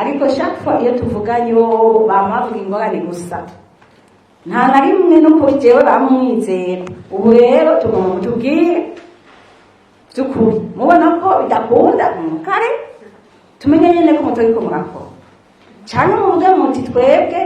ariko chaque fois iyo tuvuganye bo bamavuga ingorane gusa nta na rimwe no kuri jewe bamwizera. Ubu rero tugomba mutubwire by'ukuri mubona ko bidakunda kare tumenye nyene ko mutariko murakora cyane muvuge muti twebwe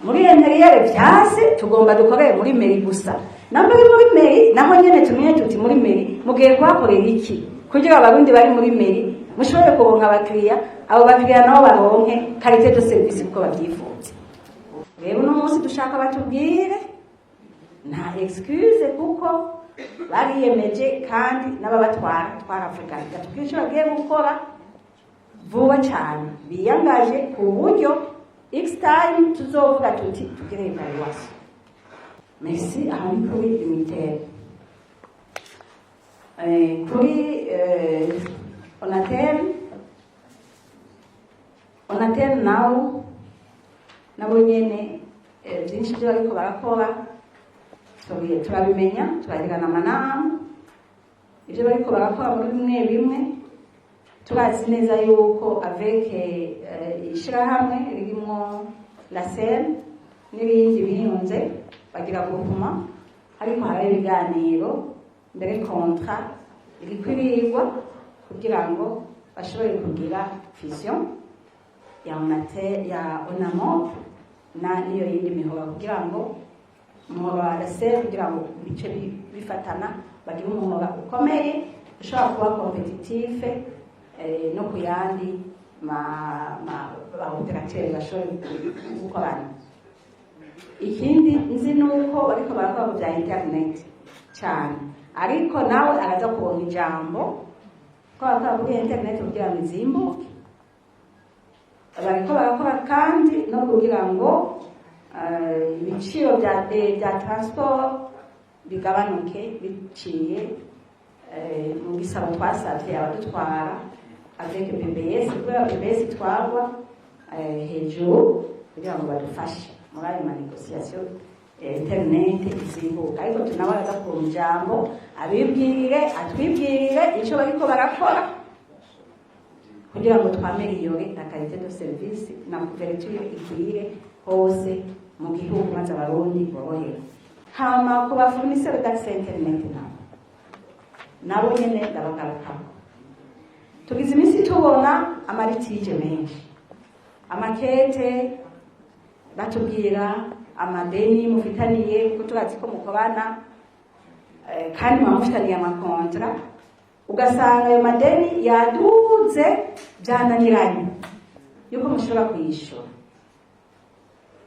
muri interiere vyase tugomba dukorere muri meri gusa namba muri meri naho nyene tumenye tuti muri meri mugiye kwakorera iki kugira abarundi bari muri meri mushobore kuronka abakiriya abo bakiriya nabo baronke qualité de service uko babyifuza. Rero uno munsi dushaka batubwire nta excuse kuko bariyemeje kandi n'ababatwara twaravuganye batubwire icyo bagiye gukora vuba cyane biyangaje ku buryo x time tuzovuga tuti tugire evaluation. Merci à kuri unitaire kuri onatel nawo nabo nyene byinshi byo ariko barakora turabimenya turagirana amanama ibyo bariko barakora muri bimwe bimwe turazi neza yuko avec ishirahamwe ririmo la scène n'ibindi biyunze bagira guvuma ariko hari ibiganiro mbere contrat irikwirigwa kugira ngo bashobore kugira vision ya onatel ya onamo na niyo yindi mihora kugira ngo umuhora la scène kugira ngo bice bifatana bagira umuhora ukomeye ushobora kuba competitive no kuyandi operateur bashobora gukorana. Ikindi nzi nuko bariko barakora ku bya internet cyane ariko nawe araza kubona ijambo ko bakora kuri internet kugira ngo izimbuke bariko barakora kandi no kugira ngo ibiciro bya transport bigabanuke biciye mu gisabo twasavye abadutwara avec PBS kubera PBS twagwa hejuru kugira ngo badufashe muri ayo manegociation internet izimbuka ariko tunabaraza ku njambo atwibwirire icyo bariko barakora kugira ngo twameliyore la qualité de service na couverture ikwire hose mu gihugu maze abarundi borohere. Hama ku bafournisseur d'accès internet nabo nyene ndabagarukako tugize iminsi tubona amaritige menshi amakete batubwira amadeni mufitaniye kuko turazi ko mukobana kandi mwamufitaniye amakontra ugasanga ayo madeni yaduze byananiranye yuko mushobora kuyishura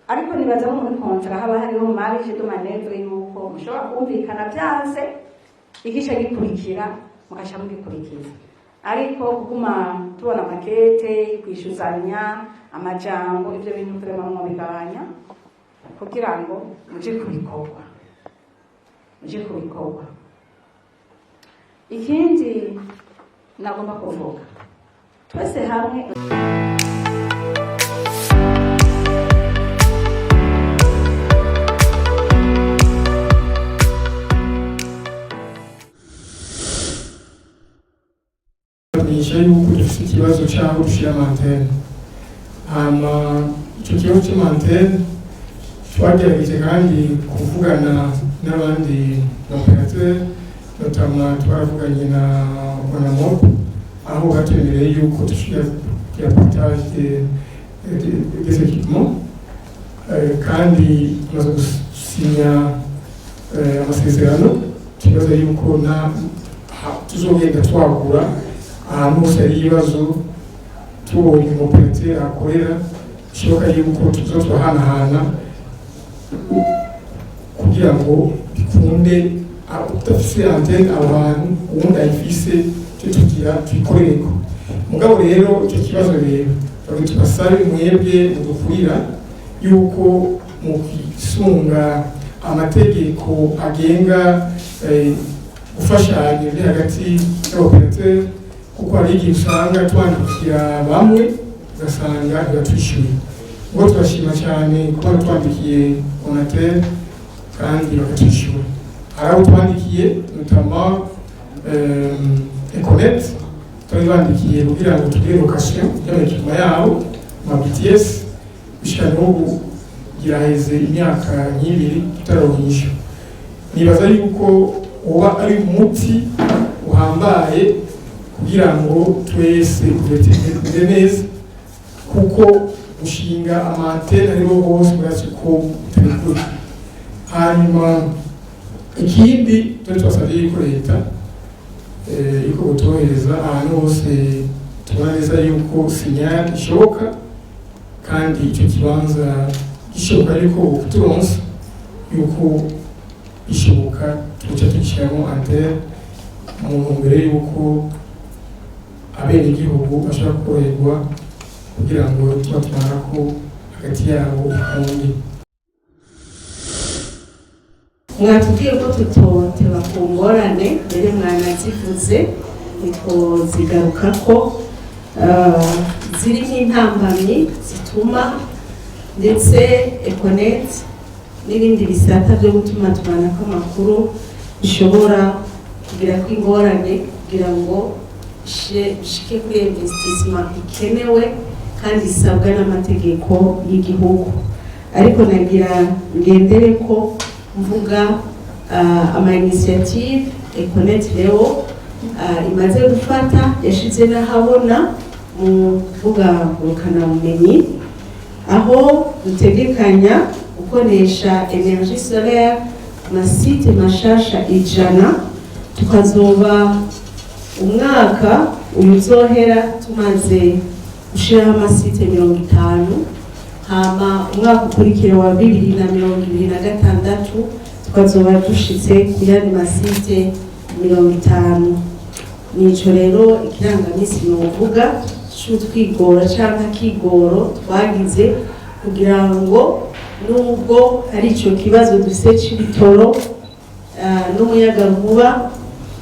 ariko nibaza ko muri kontra haba hariho marge de manevre yuko mushobora kumvikana byanze igisha gikurikira mukasha mugikurikiza ariko kuguma tubona makete kwishuzanya amajambo ivyo bintu turema mu bigabanya kugira ngo muje kubikorwa. Ikindi nagomba kuvuga twese hamwe nisha yuko dufite ikibazo cy'aho dushyira amantene. Icyo kibazo cy'amantene twagerageje kandi kuvugana n'abandi operateur notamment twaravuganye na Onamop aho batwemereye yuko dushyira partage des équipements kandi tumaze gusinya amasezerano tumaze yuko tuzogenda twagura ahantu hose hari ibibazo tubonye umuperateur akorera bishoboka yuko tuzohanahana kugira ngo bikunde udafise antene abantu ubundi ayifise tugira tuyikorereko. Mugabo rero icyo kibazo rero tubasabe mwebwe mudukurira yuko mu kwisunga amategeko agenga gufashanya biri hagati y'aboperateur kuko hari igihe usanga twandikira bamwe ugasanga ntibatwishyuye. Ubwo turashima cyane kuba twandikiye Onatel kandi bakatwishyura. Hari abo twandikiye notamment Econet twari bandikiye kugira ngo tugire location y'amakirima yabo ma BTS bishika n'ubu giraheze imyaka nk'ibiri tutaronkisha. Nibaza yuko uba ari umuti uhambaye kugira ngo twese tubetegere neza, kuko gushinga amantene ariho hose murazi ko bitabikora. Hanyuma ikindi twasabye yuko leta yuko butohereza ahantu hose tubona neza yuko sinyali ishoboka, kandi icyo kibanza gishoboka ariko kuturonsa yuko bishoboka tuca tukishyiramo antene mu ntumbero yuko abenegihugu bashobora koroherwa kugira ngo tuba tubona ko hagati yabo ikunde. Mwatubwiye ko tutoteba ku ngorane mbere mwanazivuze ntitwozigaruka ko ziri nk'intambamyi zituma ndetse Econet n'ibindi bisata byo gutuma tumanako amakuru bishobora kugira ko ingorane kugira ngo bishike kuri investissement ikenewe kandi isabwa n'amategeko y'igihugu. Ariko nagira ngendere ko mvuga ama initiative Econet leo imaze gufata yashize n'ahabona mu kuvuga ngurukanabumenyi, aho dutegekanya gukoresha energie solaire masite mashasha 100, tukazoba umwaka uzohera tumaze gushiraho amasite 50, hama umwaka ukurikira wa 2026 tukazoba dushitse ku yandi masite 50. Nico rero ikirangamisi novuga c'utwigora canke akigoro twagize kugira ngo nubwo hari ico kibazo dufise c'ibitoro n'umuyagankuba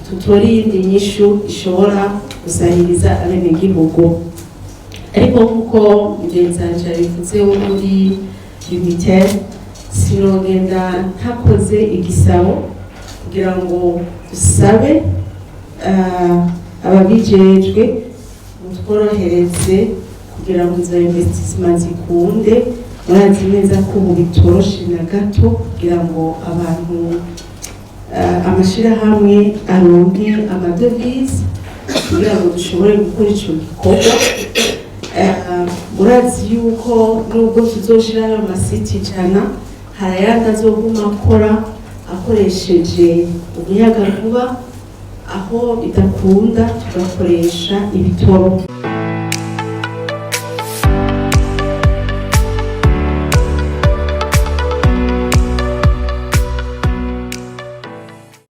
tutori iyindi nyishu ishobora gusahiriza abenegihugu. Ariko nkuko mugenzi wanje yabivuze wo muri Unitel, sinogenda ntakoze igisabo kugira ngo dusabe ababijejwe mutworohereze kugira ngo izo investissement zikunde. Murazi neza ko ubu bitoroshe na gato kugira ngo abantu amashirahamwe aronke amadovize kugira ngo dushobore gukora ico gikorwa. Murazi yuko nubwo tuzoshiraho amasite 100, hari ayandi azoguma akora akoresheje umuyagankuba, aho bidakunda tugakoresha ibitoro.